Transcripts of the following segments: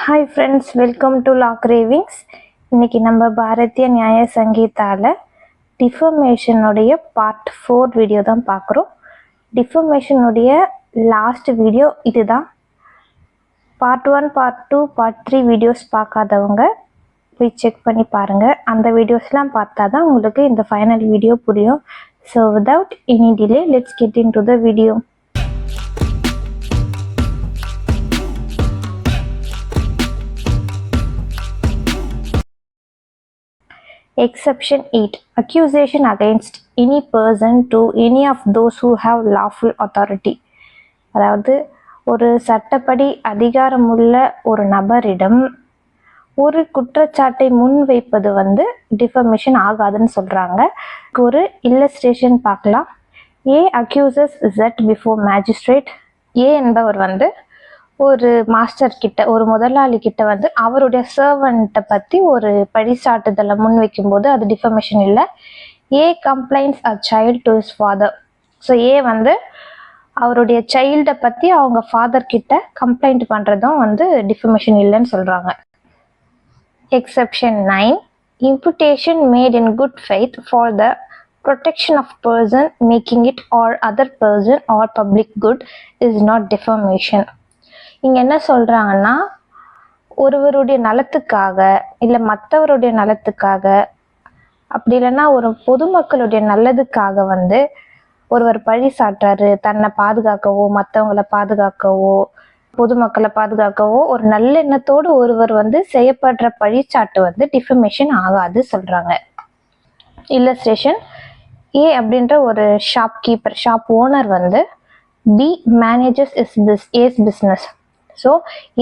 Hi friends, welcome to law cravings. இன்றைக்கி நம்ம பாரதிய நியாய சங்கீதாவில் டிஃபர்மேஷனுடைய பார்ட் 4 வீடியோ தான் பார்க்குறோம். டிஃபர்மேஷனுடைய லாஸ்ட் வீடியோ இது தான். பார்ட் 1, பார்ட் 2, பார்ட் 3 வீடியோஸ் பார்க்காதவங்க போய் செக் பண்ணி பாருங்கள். அந்த வீடியோஸ்லாம் பார்த்தா தான் உங்களுக்கு இந்த ஃபைனல் வீடியோ புரியும். So without any delay let's get in to the video. Exception 8. Accusation against any person to any of those who have lawful authority. அதாவது ஒரு சட்டப்படி அதிகாரமுள்ள ஒரு நபரிடம் ஒரு குற்றச்சாட்டை முன்வைப்பது டிஃபர்மேஷன் ஆகாதுன்னு சொல்கிறாங்க. ஒரு இல்லஸ்ட்ரேஷன் பார்க்கலாம். A accuses Z before magistrate. A என்பவர் ஒரு மாஸ்டர் கிட்ட, ஒரு முதலாளி கிட்ட அவருடைய சர்வன்ட்டை பற்றி ஒரு பழிசாட்டுதலை முன் வைக்கும்போது அது டிஃபர்மேஷன் இல்லை. A complaints a child to his father. So A அவருடைய சைல்டை பற்றி அவங்க ஃபாதர் கிட்ட கம்ப்ளைண்ட் பண்ணுறதும் டிஃபர்மேஷன் இல்லைன்னு சொல்கிறாங்க. Exception 9. Imputation made in good faith for the protection of person making it or other person or public good is not defamation. இங்கே என்ன சொல்கிறாங்கன்னா, ஒருவருடைய நலத்துக்காக இல்லை மற்றவருடைய நலத்துக்காக அப்படி இல்லைன்னா ஒரு பொதுமக்களுடைய நல்லதுக்காக ஒருவர் பழி சாட்டுறாரு, தன்னை பாதுகாக்கவோ மற்றவங்களை பாதுகாக்கவோ பொதுமக்களை பாதுகாக்கவோ ஒரு நல்லெண்ணத்தோடு ஒருவர் செய்யப்படுற பழிச்சாட்டு டிஃபமேஷன் ஆகாது சொல்கிறாங்க. இல்லஸ்ட்ரேஷன். ஏ அப்படின்ற ஒரு shop owner B manages A's business. So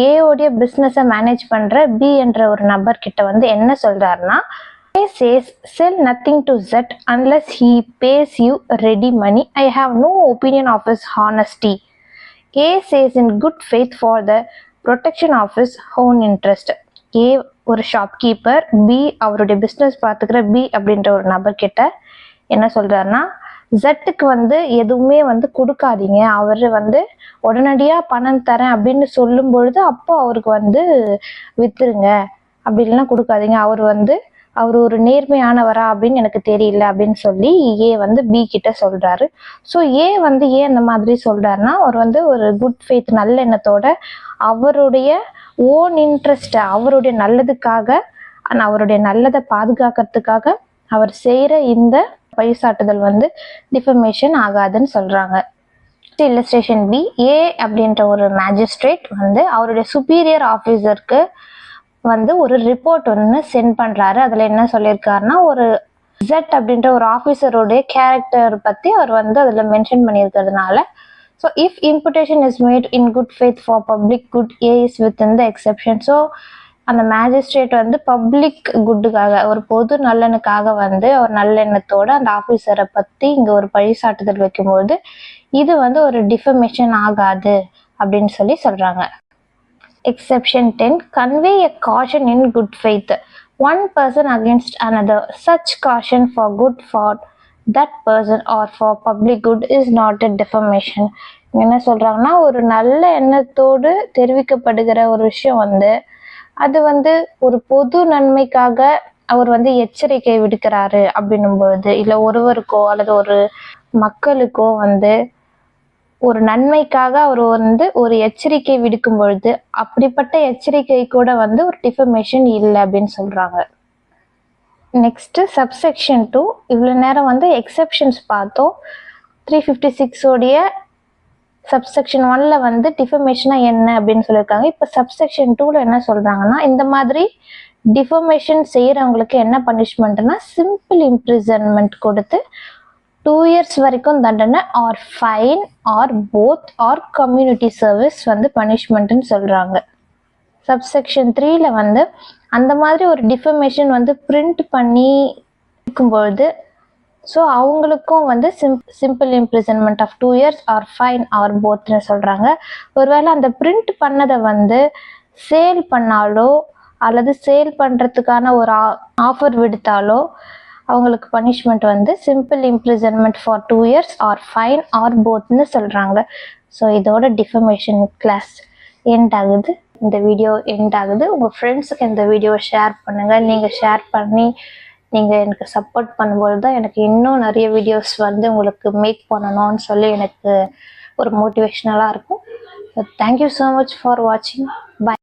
ஏயோடைய பிஸ்னஸை மேனேஜ் பண்ணுற பி என்ற ஒரு நபர்கிட்ட என்ன சொல்கிறாருன்னா, A says sell nothing to Z unless he pays you ready money. I have no opinion of his honesty. A says in good faith for the protection of his own interest. A ஒரு shopkeeper, B அவருடைய business பார்த்துக்கிற B அப்படின்ற ஒரு நபர்கிட்ட என்ன சொல்கிறாருன்னா, ஜட்டுக்கு எதுவுமே கொடுக்காதீங்க, அவர் உடனடியாக பணம் தரேன் அப்படின்னு சொல்லும் பொழுது அப்போ அவருக்கு வித்துருங்க, அப்படி இல்லைன்னா கொடுக்காதீங்க, அவர் ஒரு நேர்மையானவரா அப்படின்னு எனக்கு தெரியல அப்படின்னு சொல்லி ஏ பி கிட்ட சொல்றாரு. ஸோ ஏ ஏன் அந்த மாதிரி சொல்றாருன்னா, அவர் ஒரு குட் ஃபெய்த் நல்ல எண்ணத்தோட அவருடைய ஓன் இன்ட்ரெஸ்ட், அவருடைய நல்லதுக்காக அவருடைய நல்லதை பாதுகாக்கிறதுக்காக அவர் செய்யற இந்த பழிசாட்டுதல் டிஃபர்மேஷன் ஆகாதுன்னு சொல்றாங்க. Illustration B. ஏ அப்படின்ற ஒரு மேஜிஸ்ட்ரேட் அவருடைய சுப்பீரியர் ஆஃபீஸருக்கு ஒரு ரிப்போர்ட் சென்ட் பண்ணுறாரு. அதில் என்ன சொல்லியிருக்காருன்னா, ஒரு ஜெட் அப்படின்ற ஒரு ஆஃபீஸருடைய கேரக்டர் பற்றி அவர் அதில் மென்ஷன் பண்ணியிருக்கிறதுனால, so if imputation is made in good faith for public good, A is within the exception. So அந்த மேஜிஸ்ட்ரேட் பப்ளிக் குட்டுக்காக ஒரு பொது நல்லெண்ணுக்காக ஒரு நல்லெண்ணத்தோடு அந்த ஆஃபீஸரை பற்றி இங்கே ஒரு பழிசாட்டுதல் வைக்கும்போது இது ஒரு டிஃபர்மேஷன் ஆகாது அப்படின்னு சொல்கிறாங்க. Exception 10. Convey a caution in good faith, one person against another. Such caution for good for that person or for public good is not a defamation. என்ன சொல்றாங்கன்னா, ஒரு நல்ல எண்ணத்தோடு தெரிவிக்கப்படுகிற ஒரு விஷயம் அது ஒரு பொது நன்மைக்காக அவர் எச்சரிக்கை விடுக்கிறாரு அப்படின்னும் பொழுது, இல்லை ஒருவருக்கோ அல்லது ஒரு மக்களுக்கோ ஒரு நன்மைக்காக அவர் ஒரு எச்சரிக்கை விடுக்கும் பொழுது அப்படிப்பட்ட எச்சரிக்கை கூட ஒரு டிஃபர்மேஷன் இல்லை அப்படின்னு சொல்றாங்க. Next subsection 2. இவ்வளோ நேரம் எக்ஸெப்ஷன்ஸ் பார்த்தோம். 356 உடைய சப்செக்ஷன் 1ல டிஃபர்மேஷனா என்ன அப்படின்னு சொல்லியிருக்காங்க. இப்போ சப்செக்ஷன் 2ல என்ன சொல்றாங்கன்னா, இந்த மாதிரி டிஃபர்மேஷன் செய்யறவங்களுக்கு என்ன பனிஷ்மெண்ட்னா, சிம்பிள் இம்ப்ரிசன்மெண்ட் கொடுத்து 2 years வரைக்கும் தண்டனை, or fine or both or community service பனிஷ்மெண்ட்னு சொல்கிறாங்க. சப்செக்ஷன் 3ல அந்த மாதிரி ஒரு டிஃபர்மேஷன் பிரிண்ட் பண்ணி இருக்கும்பொழுது ஸோ அவங்களுக்கும் simple imprisonment of 2 years or fine or போத்னு சொல்கிறாங்க. ஒருவேளை அந்த பிரிண்ட் பண்ணதை சேல் பண்ணாலோ அல்லது சேல் பண்ணுறதுக்கான ஒரு ஆஃபர் விடுத்தாலோ அவங்களுக்கு punishment simple imprisonment for 2 years or fine or போத்னு சொல்கிறாங்க. ஸோ இதோட டிஃபர்மேஷன் கிளாஸ் எண்ட் ஆகுது. இந்த வீடியோ எண்ட் ஆகுது. உங்கள் ஃப்ரெண்ட்ஸுக்கு இந்த வீடியோவை ஷேர் பண்ணுங்கள். நீங்கள் ஷேர் பண்ணி நீங்கள் எனக்கு சப்போர்ட் பண்ணும்போது தான் எனக்கு இன்னும் நிறைய வீடியோஸ் வந்து உங்களுக்கு மேக் பண்ணணும்னு சொல்லி எனக்கு ஒரு மோட்டிவேஷ்னலாக இருக்கும். தேங்க்யூ ஸோ மச் ஃபார் வாட்சிங். பை.